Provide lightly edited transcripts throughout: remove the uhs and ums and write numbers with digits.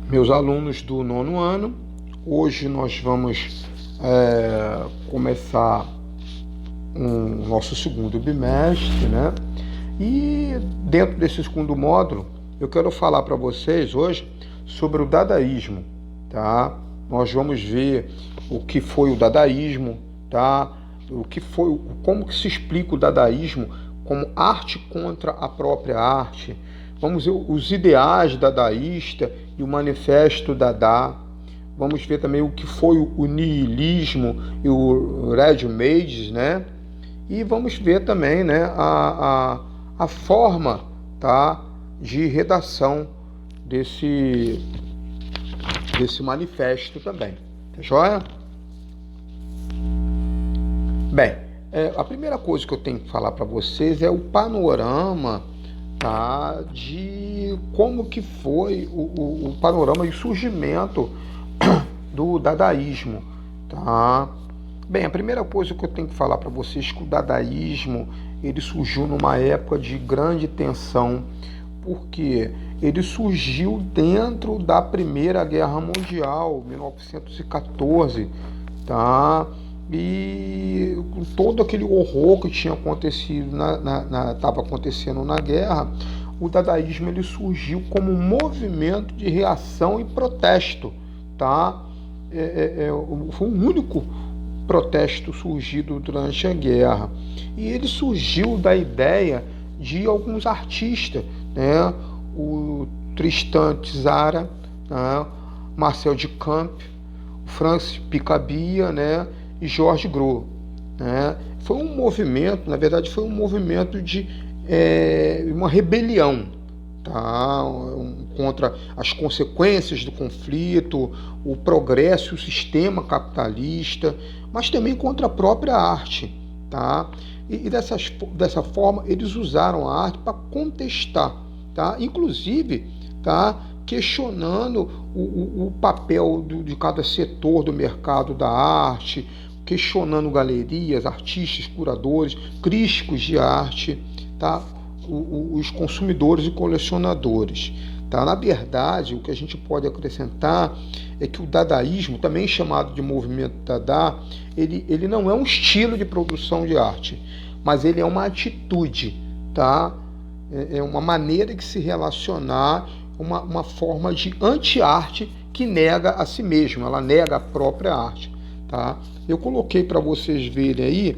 meus alunos do nono ano. Hoje nós vamos começar o nosso segundo bimestre, né? E dentro desse segundo módulo, eu quero falar para vocês hoje sobre o dadaísmo, tá? Nós vamos ver o que foi o dadaísmo, tá? Como que se explica o dadaísmo como arte contra a própria arte. Vamos ver os ideais dadaísta e o manifesto Dada. Vamos ver também o que foi o niilismo e o ready-made, né? E vamos ver também, né, a forma, tá, de redação desse manifesto também. Tá joia? Bem, a primeira coisa que eu tenho que falar para vocês é o panorama, tá, de como que foi o panorama e o surgimento do dadaísmo, tá? Bem, a primeira coisa que eu tenho que falar para vocês é que o dadaísmo ele surgiu numa época de grande tensão, porque ele surgiu dentro da Primeira Guerra Mundial, 1914, tá? E com todo aquele horror que tinha acontecido estava acontecendo na guerra, o dadaísmo ele surgiu como um movimento de reação e protesto, tá? Foi o único protesto surgido durante a guerra. E ele surgiu da ideia de alguns artistas, né? O Tristan Tzara, né? Marcel Duchamp, Francis Picabia, né? E Georges Gros, né? Foi um movimento, na verdade, foi um movimento de uma rebelião, tá? Contra as consequências do conflito, o progresso, o sistema capitalista, mas também contra a própria arte, tá? E dessa forma eles usaram a arte para contestar, tá? Inclusive, tá, questionando o papel de cada setor do mercado da arte, questionando galerias, artistas, curadores, críticos de arte, tá? Os consumidores e colecionadores. Tá? Na verdade, o que a gente pode acrescentar é que o dadaísmo, também chamado de movimento Dada, ele não é um estilo de produção de arte, mas ele é uma atitude, tá? É uma maneira de se relacionar, uma forma de anti-arte que nega a si mesmo, ela nega a própria arte. Tá? Eu coloquei para vocês verem aí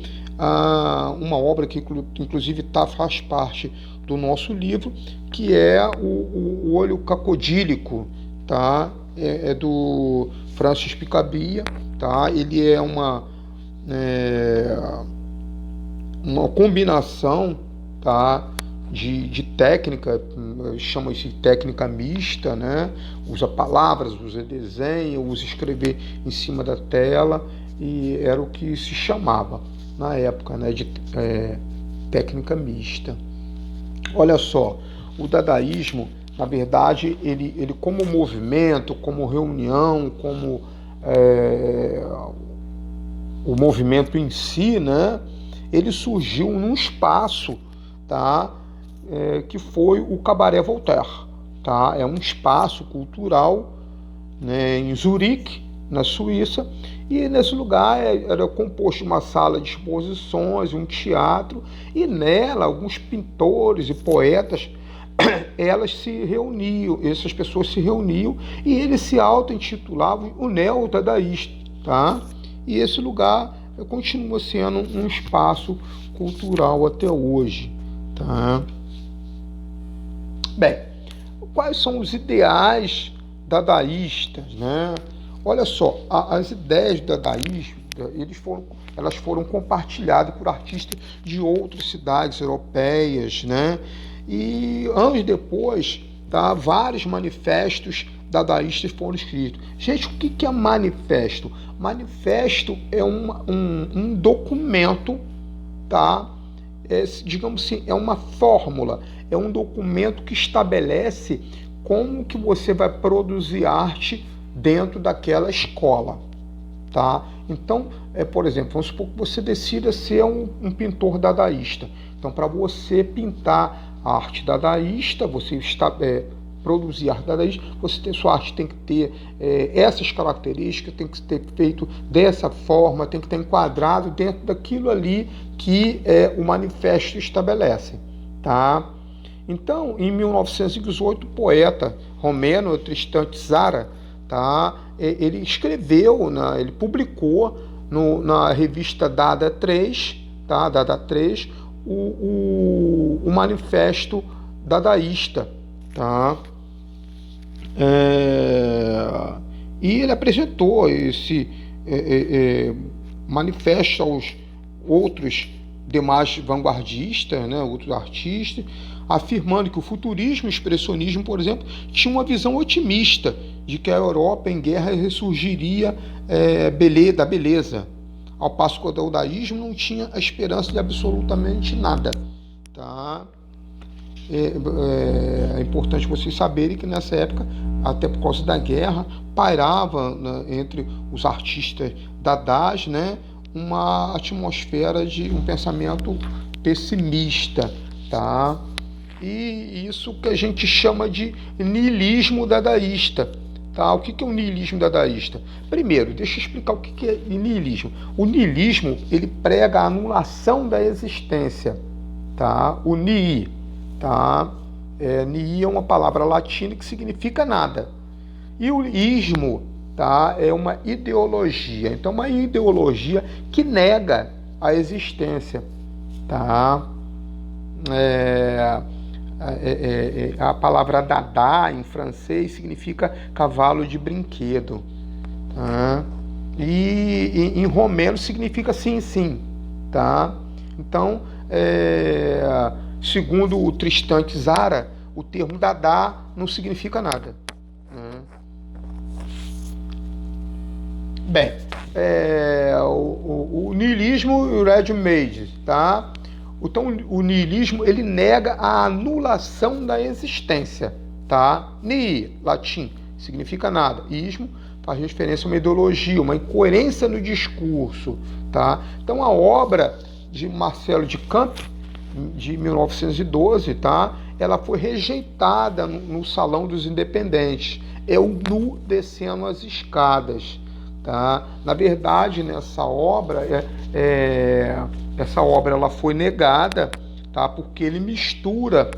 uma obra que inclusive faz parte do nosso livro, que é o Olho Cacodílico, tá? É do Francis Picabia, tá? Ele é uma combinação, tá, de técnica, chama isso de técnica mista, né? Usa palavras, usa desenho, usa escrever em cima da tela, e era o que se chamava na época, né, de técnica mista. Olha só, o dadaísmo, na verdade, ele como movimento, como reunião, como o movimento em si, né, ele surgiu num espaço, tá, que foi o Cabaré Voltaire, tá? É um espaço cultural, né, em Zurique, na Suíça, e nesse lugar era composto de uma sala de exposições, um teatro, e nela alguns pintores e poetas essas pessoas se reuniam e eles se auto-intitulavam o neo-dadaísta, tá? E esse lugar continua sendo um espaço cultural até hoje, tá? Bem, quais são os ideais dadaístas, né? Olha só, as ideias do dadaísmo, elas foram compartilhadas por artistas de outras cidades europeias, né? E anos depois, tá, vários manifestos dadaístas foram escritos. Gente, o que é manifesto? Manifesto é um documento, tá? Digamos assim, é uma fórmula, é um documento que estabelece como que você vai produzir arte dentro daquela escola, tá? Então, por exemplo, vamos supor que você decida ser um pintor dadaísta. Então, para você pintar a arte dadaísta, você produzir arte dadaísta, sua arte tem que ter essas características, tem que ter feito dessa forma, tem que estar enquadrado dentro daquilo ali que o manifesto estabelece, tá? Então, em 1918, o poeta romeno Tristan Tzara, tá? Ele escreveu, ele publicou na revista Dada 3, tá? Dada 3, o manifesto dadaísta, tá? E ele apresentou esse manifesto aos outros demais vanguardistas, né, outros artistas, afirmando que o futurismo e o expressionismo, por exemplo, tinha uma visão otimista de que a Europa em guerra ressurgiria da beleza, ao passo que o dadaísmo não tinha a esperança de absolutamente nada, tá? É importante vocês saberem que nessa época, até por causa da guerra, pairava, né, entre os artistas dadás, né, uma atmosfera de um pensamento pessimista, tá? E isso que a gente chama de niilismo dadaísta, tá? O que é o niilismo dadaísta? Primeiro, deixa eu explicar o que é niilismo. O niilismo, ele prega a anulação da existência, tá? O nihil, tá? Nihil é uma palavra latina que significa nada. E o ismo, tá? É uma ideologia. Então, uma ideologia que nega a existência, tá? A palavra dada em francês significa cavalo de brinquedo, tá? E em romeno significa sim, sim, tá? Então, segundo o Tristan Tzara, o termo dada não significa nada, né? Bem, o niilismo e o ready-made, tá? Então, o niilismo, ele nega a anulação da existência, tá? Nihil, latim, significa nada. Ismo faz referência a uma ideologia, uma incoerência no discurso, tá? Então, a obra de Marcel Duchamp, de 1912, tá? Ela foi rejeitada no Salão dos Independentes. É o nu descendo as escadas, tá? Na verdade, nessa obra, essa obra ela foi negada, tá? Porque ele mistura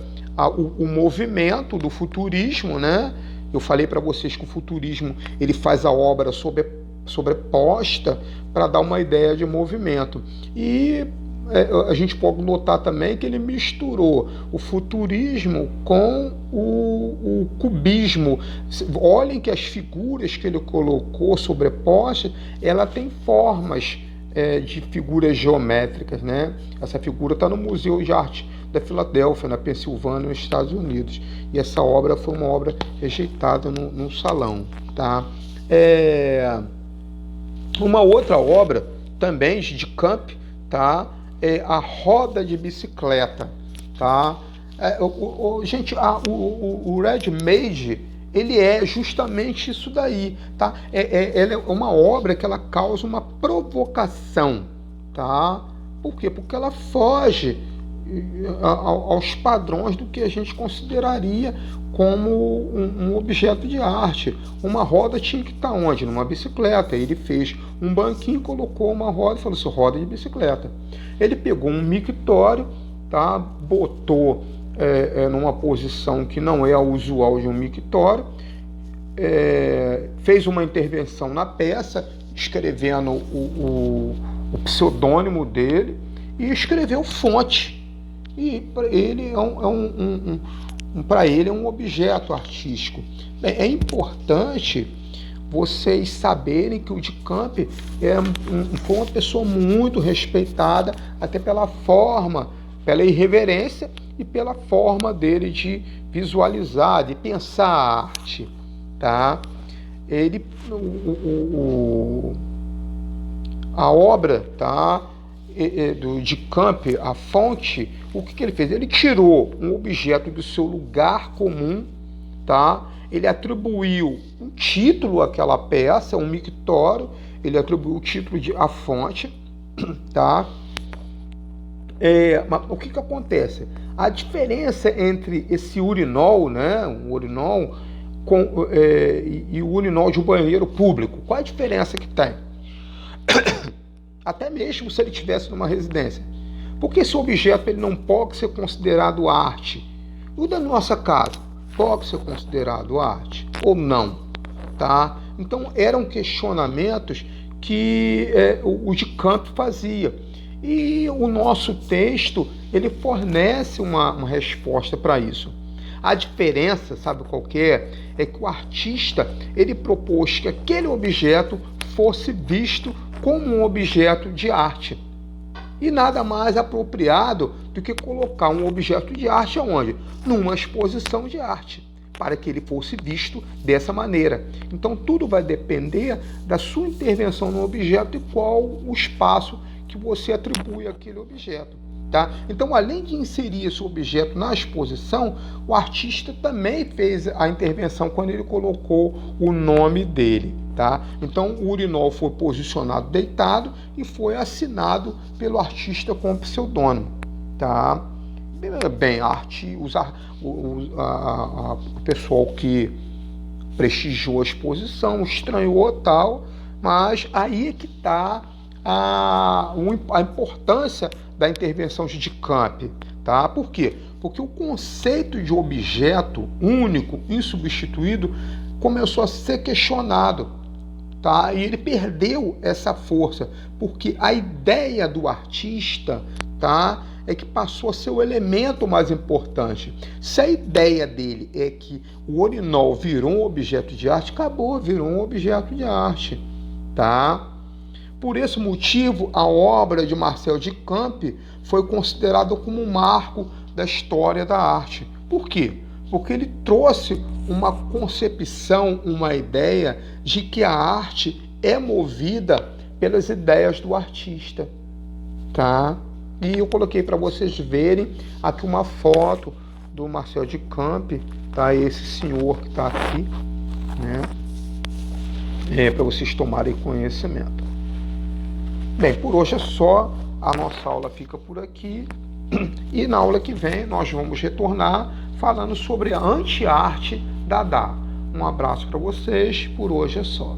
o movimento do futurismo, né? Eu falei para vocês que o futurismo ele faz a obra sobreposta para dar uma ideia de movimento. E a gente pode notar também que ele misturou o futurismo com o cubismo. Olhem que as figuras que ele colocou sobrepostas, ela tem formas de figuras geométricas, né? Essa figura está no Museu de Arte da Filadélfia, na Pensilvânia, nos Estados Unidos. E essa obra foi uma obra rejeitada no salão, tá? Uma outra obra também de Duchamp, tá? É a roda de bicicleta, tá? Gente, o ready-made, ele é justamente isso daí, tá? Ela é uma obra que ela causa uma provocação, tá? Por quê? Porque ela foge aos padrões do que a gente consideraria como um objeto de arte. Uma roda tinha que estar onde? Numa bicicleta. Ele fez um banquinho, colocou uma roda e falou assim, roda de bicicleta. Ele pegou um mictório, tá? Botou numa posição que não é a usual de um mictório, fez uma intervenção na peça, escrevendo o pseudônimo dele e escreveu fonte. E para ele é um objeto artístico. É importante vocês saberem que o Duchamp foi uma pessoa muito respeitada, até pela forma, pela irreverência e pela forma dele de visualizar, de pensar a arte, tá? A obra, tá? Do Duchamp, a fonte, o que ele fez? Ele tirou um objeto do seu lugar comum, tá? Ele atribuiu um título àquela peça, um mictório, ele atribuiu o título de A Fonte, tá? Mas o que acontece? A diferença entre esse urinol, né, um urinol e o urinol de um banheiro público, qual a diferença que tem? Até mesmo se ele estivesse numa residência. Porque esse objeto ele não pode ser considerado arte. O da nossa casa pode ser considerado arte ou não? Tá? Então eram questionamentos que o de Camp fazia. E o nosso texto ele fornece uma resposta para isso. A diferença, sabe qual que é? É que o artista ele propôs que aquele objeto fosse visto como um objeto de arte. E nada mais apropriado do que colocar um objeto de arte aonde? Numa exposição de arte, para que ele fosse visto dessa maneira. Então tudo vai depender da sua intervenção no objeto e qual o espaço que você atribui àquele objeto. Tá? Então, além de inserir esse objeto na exposição, o artista também fez a intervenção quando ele colocou o nome dele. Tá? Então, o urinol foi posicionado deitado e foi assinado pelo artista com pseudônimo. Tá? Bem, o pessoal que prestigiou a exposição estranhou tal, mas aí é que está a importância da intervenção de Camp, tá? Por quê? Porque o conceito de objeto único, insubstituído, começou a ser questionado, tá? E ele perdeu essa força, porque a ideia do artista, tá, é que passou a ser o elemento mais importante. Se a ideia dele é que o urinol virou um objeto de arte, acabou, virou um objeto de arte, tá? Por esse motivo, a obra de Marcel de Camp foi considerada como um marco da história da arte. Por quê? Porque ele trouxe uma concepção, uma ideia de que a arte é movida pelas ideias do artista. Tá? E eu coloquei para vocês verem aqui uma foto do Marcel de Camp, tá? Esse senhor que está aqui, né? Para vocês tomarem conhecimento. Bem, por hoje é só, a nossa aula fica por aqui e na aula que vem nós vamos retornar falando sobre a anti-arte Dada. Um abraço para vocês, por hoje é só.